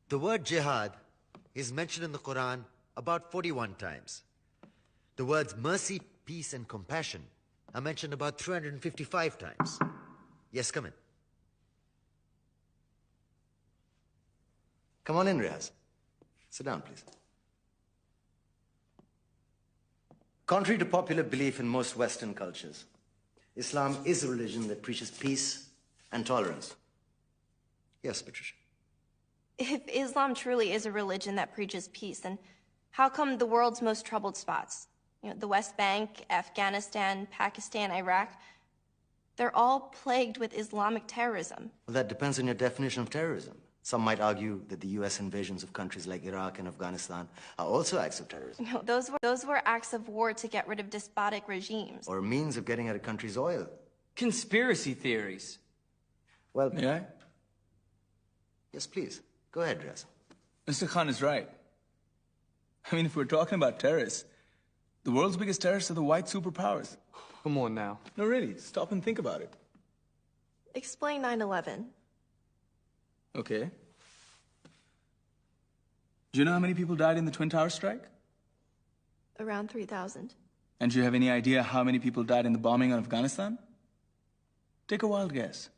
The word jihad is mentioned in the Quran about 41 times. The words mercy, peace, and compassion are mentioned about 355 times. Yes, come in. Come on in, Riaz. Sit down, please. Contrary to popular belief in most Western cultures, Islam is a religion that preaches peace and tolerance. Yes, Patricia. If Islam truly is a religion that preaches peace, then how come the world's most troubled spots, the West Bank, Afghanistan, Pakistan, Iraq, they're all plagued with Islamic terrorism? Well, that depends on your definition of terrorism. Some might argue that the U.S. invasions of countries like Iraq and Afghanistan are also acts of terrorism. No, those were acts of war to get rid of despotic regimes. Or a means of getting at a country's oil. Conspiracy theories. Well, May I? Yes, please. Go ahead, Riaz. Mr. Khan is right. I mean, if we're talking about terrorists, the world's biggest terrorists are the white superpowers. Come on now. No, really, stop and think about it. Explain 9/11. Okay. Do you know how many people died in the Twin Towers strike? Around 3,000. And do you have any idea how many people died in the bombing of Afghanistan? Take a wild guess.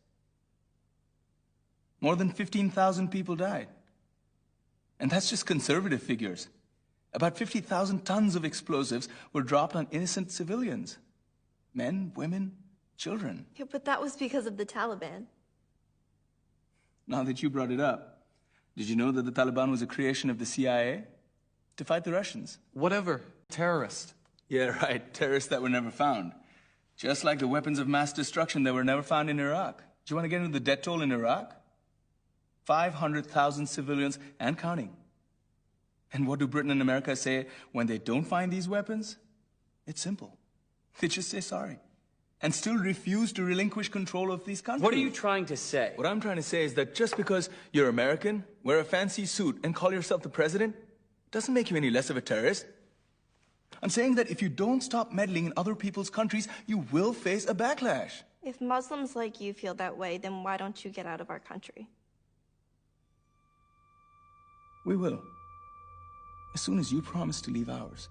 More than 15,000 people died. And that's just conservative figures. About 50,000 tons of explosives were dropped on innocent civilians. Men, women, children. Yeah, but that was because of the Taliban. Now that you brought it up, did you know that the Taliban was a creation of the CIA to fight the Russians? Whatever. Terrorist. Yeah, right. Terrorists that were never found. Just like the weapons of mass destruction that were never found in Iraq. Do you want to get into the death toll in Iraq? 500,000 civilians and counting. And what do Britain and America say when they don't find these weapons? It's simple. They just say sorry. And still refuse to relinquish control of these countries. What are you trying to say? What I'm trying to say is that just because you're American, wear a fancy suit, and call yourself the president, doesn't make you any less of a terrorist. I'm saying that if you don't stop meddling in other people's countries, you will face a backlash. If Muslims like you feel that way, then why don't you get out of our country? We will. As soon as you promise to leave ours.